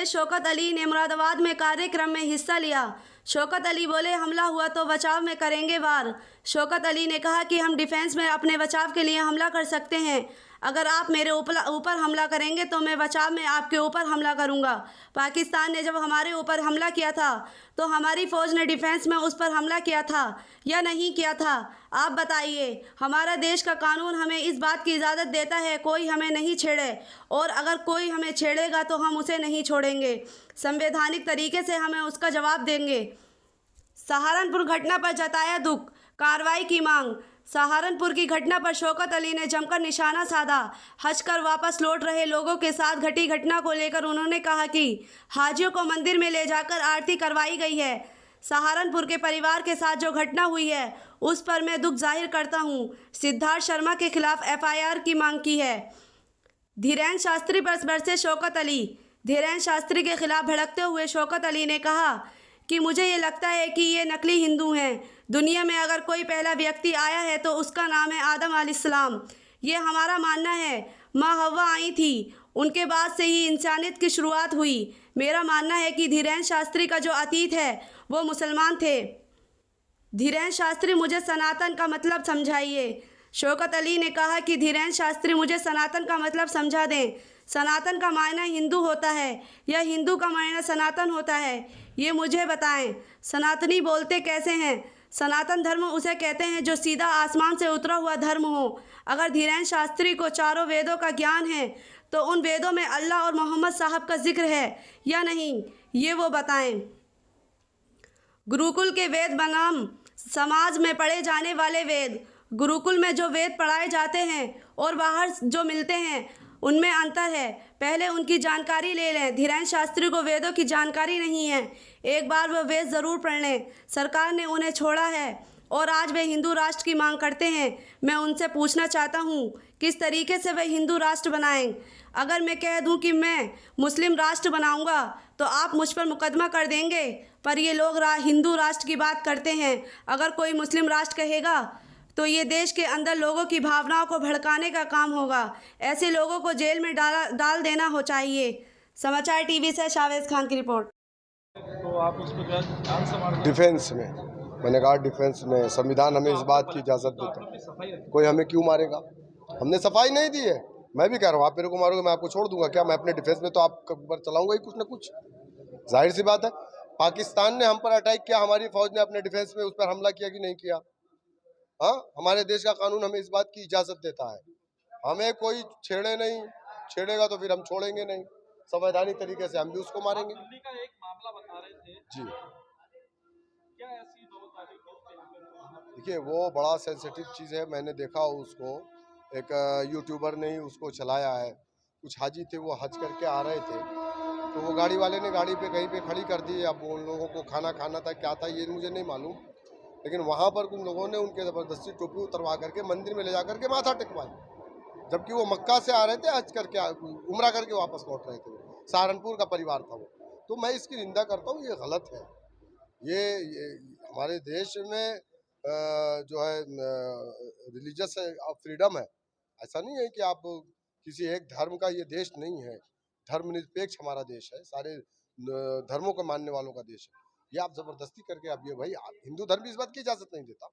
प्रदेश शौकत अली ने मुरादाबाद में कार्यक्रम में हिस्सा लिया। शौकत अली बोले, हमला हुआ तो बचाव में करेंगे वार। शौकत अली ने कहा कि हम डिफेंस में अपने बचाव के लिए हमला कर सकते हैं। अगर आप मेरे ऊपर हमला करेंगे तो मैं बचाव में आपके ऊपर हमला करूंगा। पाकिस्तान ने जब हमारे ऊपर हमला किया था तो हमारी फ़ौज ने डिफेंस में उस पर हमला किया था या नहीं किया था? आप बताइए। हमारा देश का कानून हमें इस बात की इजाज़त देता है कोई हमें नहीं छेड़े, और अगर कोई हमें छेड़ेगा तो हम उसे नहीं छोड़ेंगे। संवैधानिक तरीके से हमें उसका जवाब देंगे। सहारनपुर घटना पर जताया दुख, कार्रवाई की मांग। सहारनपुर की घटना पर शौकत अली ने जमकर निशाना साधा। हज कर वापस लौट रहे लोगों के साथ घटी घटना को लेकर उन्होंने कहा कि हाजियों को मंदिर में ले जाकर आरती करवाई गई है। सहारनपुर के परिवार के साथ जो घटना हुई है उस पर मैं दुख जाहिर करता हूं। सिद्धार्थ शर्मा के खिलाफ एफआईआर की मांग की है। धीरेन्द्र शास्त्री पर बरसे शौकत अली। धीरेन्द्र शास्त्री के खिलाफ भड़कते हुए शौकत अली ने कहा कि मुझे ये लगता है कि ये नकली हिंदू हैं। दुनिया में अगर कोई पहला व्यक्ति आया है तो उसका नाम है आदम अलैहिस्सलाम। ये हमारा मानना है। माँ हव्वा आई थी, उनके बाद से ही इंसानियत की शुरुआत हुई। मेरा मानना है कि धीरेन्द्र शास्त्री का जो अतीत है वो मुसलमान थे। धीरेन्द्र शास्त्री, मुझे सनातन का मतलब समझाइए। शौकत अली ने कहा कि धीरेन्द्र शास्त्री मुझे सनातन का मतलब समझा दें। सनातन का मायना हिंदू होता है या हिंदू का मायना सनातन होता है, ये मुझे बताएं। सनातनी बोलते कैसे हैं? सनातन धर्म उसे कहते हैं जो सीधा आसमान से उतरा हुआ धर्म हो। अगर धीरेन्द्र शास्त्री को चारों वेदों का ज्ञान है तो उन वेदों में अल्लाह और मोहम्मद साहब का जिक्र है या नहीं, ये वो बताएं। गुरुकुल के वेद बनाम समाज में पढ़े जाने वाले वेद। गुरुकुल में जो वेद पढ़ाए जाते हैं और बाहर जो मिलते हैं उनमें अंतर है। पहले उनकी जानकारी ले लें। धीरेन्द्र शास्त्री को वेदों की जानकारी नहीं है। एक बार वह वेद ज़रूर पढ़ लें। सरकार ने उन्हें छोड़ा है और आज वे हिंदू राष्ट्र की मांग करते हैं। मैं उनसे पूछना चाहता हूँ किस तरीके से वे हिंदू राष्ट्र बनाएं। अगर मैं कह दूं कि मैं मुस्लिम राष्ट्र बनाऊंगा तो आप मुझ पर मुकदमा कर देंगे, पर ये लोग हिंदू राष्ट्र की बात करते हैं। अगर कोई मुस्लिम राष्ट्र कहेगा तो ये देश के अंदर लोगों की भावनाओं को भड़काने का काम होगा। ऐसे लोगों को जेल में डाल देना हो चाहिए। समाचार टीवी से शावेज खान की रिपोर्ट। तो आप उस पर जान से मार डिफेंस में, मैंने कहा डिफेंस में संविधान हमें इस बात की इजाज़त देता है। कोई हमें क्यों मारेगा? हमने सफाई नहीं दी है। मैं भी कह रहा हूँ आप मेरे को मारोगे मैं आपको छोड़ दूंगा क्या? मैं अपने डिफेंस में तो आप पर चलाऊंगा ही कुछ ना कुछ। जाहिर सी बात है। पाकिस्तान ने हम पर अटैक किया, हमारी फौज ने अपने डिफेंस में उस पर हमला किया कि नहीं किया? हाँ, हमारे देश का कानून हमें इस बात की इजाज़त देता है। हमें कोई छेड़े नहीं, छेड़ेगा तो फिर हम छोड़ेंगे नहीं। संवैधानिक तरीके से हम भी उसको मारेंगे। दिल्ली का एक मामला बता रहे थे जी क्या ऐसी 2 तारीख को? देखिए, वो बड़ा सेंसिटिव चीज़ है। मैंने देखा उसको, एक यूट्यूबर ने ही उसको चलाया है। कुछ हाजी थे, वो हज करके आ रहे थे, तो वो गाड़ी वाले ने गाड़ी पे कहीं पे खड़ी कर दी। अब उन लोगों को खाना खाना था, क्या था ये मुझे नहीं मालूम, लेकिन वहाँ पर उन लोगों ने उनके ज़बरदस्ती टोपी उतरवा करके मंदिर में ले जा करके माथा टेकवाया, जबकि वो मक्का से आ रहे थे, हज करके उम्रा करके वापस लौट रहे थे। सहारनपुर का परिवार था वो। तो मैं इसकी निंदा करता हूँ, ये गलत है। ये हमारे देश में जो है रिलीजियस फ्रीडम है। ऐसा नहीं है कि आप किसी एक धर्म का, ये देश नहीं है। धर्मनिरपेक्ष हमारा देश है, सारे धर्मों को मानने वालों का देश है। ये आप जबरदस्ती करके, आप ये भाई, हिंदू धर्म इस बात की इजाजत नहीं देता,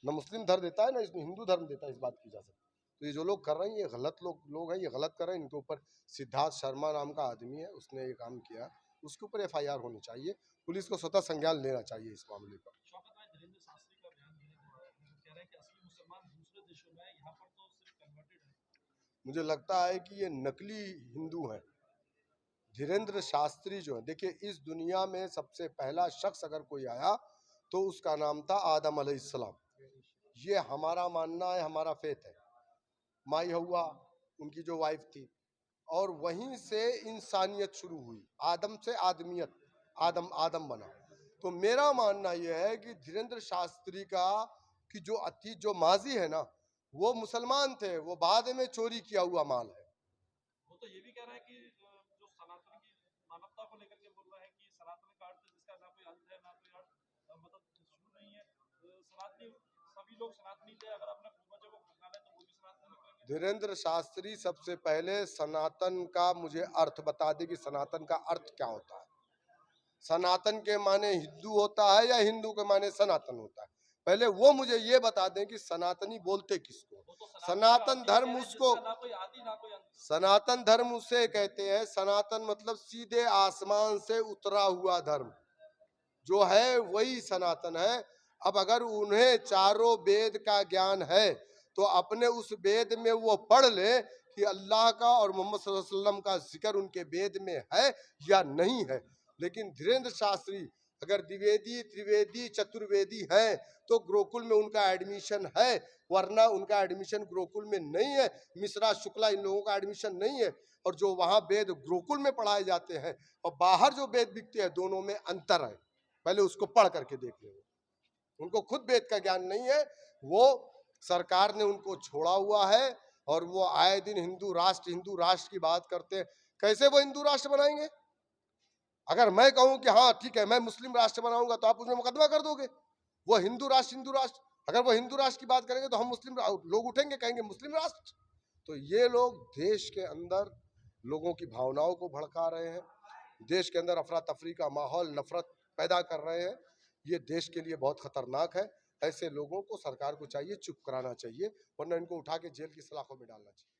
ना मुस्लिम धर्म देता है, ना इसमें हिंदू धर्म देता है इस बात की इजाजत। तो ये जो लोग कर रहे हैं, ये गलत लोग हैं, ये गलत कर रहे हैं। इनके ऊपर सिद्धार्थ शर्मा नाम का आदमी है, उसने ये काम किया, उसके ऊपर एफआईआर होनी चाहिए। पुलिस को स्वतः संज्ञान लेना चाहिए इस मामले पर। शौकत भाई, धीरेन्द्र शास्त्री का बयान देने को कह रहे हैं कि असली मुसलमान दूसरे देशों में है, यहाँ पर तो सिर्फ कन्वर्टेड है। मुझे लगता है कि ये नकली हिंदू हैं। धीरेन्द्र शास्त्री जो है, देखिए, इस दुनिया में सबसे पहला शख्स अगर कोई आया तो उसका नाम था आदम अलैहिस्सलाम। ये हमारा मानना है, हमारा फेथ है। माई हव्वा उनकी जो वाइफ थी, और वहीं से इंसानियत शुरू हुई। आदम से आदमियत, आदम आदम बना। तो मेरा मानना यह है कि धीरेन्द्र शास्त्री का कि जो अतीत, जो माजी है ना, वो मुसलमान थे, वो बाद में चोरी किया हुआ माल है। वो तो ये भी कह रहा है कि जो सनातन की मानवता को लेकर के बोल रहा है कि सनातन का अर्थ जिसका ना कोई अंत है ना कोई अर्थ मतलब शुरू नहीं है। सनातनी सभी लोग सनातनी थे, अगर अपने पूर्वजों को खंगाले तो वो भी सनातनी निकलेंगे। धीरेन्द्र शास्त्री सबसे पहले सनातन का मुझे अर्थ बता दे कि सनातन का अर्थ क्या होता है। सनातन के माने हिंदू होता है या हिंदू के माने सनातन होता है? पहले वो मुझे ये बता दें कि सनातनी बोलते किसको। वो तो सनातन का धर्म है उसको, जिसका ना कोई आदि ना कोई अंत। सनातन धर्म उसे कहते हैं, सनातन मतलब सीधे आसमान से उतरा हुआ धर्म जो है वही सनातन है। अब अगर उन्हें चारों वेद का ज्ञान है तो अपने उस वेद में वो पढ़ ले कि अल्लाह का और मोहम्मद सल्लल्लाहु अलैहि वसल्लम का जिक्र उनके वेद में है या नहीं है। लेकिन धीरेन्द्र शास्त्री अगर द्विवेदी त्रिवेदी चतुर्वेदी है तो गुरुकुल में उनका एडमिशन है, वरना उनका एडमिशन गुरुकुल में नहीं है। मिश्रा शुक्ला इन लोगों का एडमिशन नहीं है। और जो वहां वेद गुरुकुल में पढ़ाए जाते हैं और बाहर जो वेद बिकते हैं, दोनों में अंतर है। पहले उसको पढ़ करके देख ले। उनको खुद वेद का ज्ञान नहीं है, वो सरकार ने उनको छोड़ा हुआ है और वो आए दिन हिंदू राष्ट्र की बात करते हैं। कैसे वो हिंदू राष्ट्र बनाएंगे? अगर मैं कहूं कि हाँ ठीक है मैं मुस्लिम राष्ट्र बनाऊंगा तो आप उसमें मुकदमा कर दोगे। वो हिंदू राष्ट्र, अगर वो हिंदू राष्ट्र की बात करेंगे तो हम मुस्लिम लोग उठेंगे, कहेंगे मुस्लिम राष्ट्र। तो ये लोग देश के अंदर लोगों की भावनाओं को भड़का रहे हैं, देश के अंदर अफरा तफरी का माहौल, नफरत पैदा कर रहे हैं। ये देश के लिए बहुत खतरनाक है। ऐसे लोगों को सरकार को चाहिए चुप कराना चाहिए, वरना इनको उठा के जेल की सलाखों में डालना चाहिए।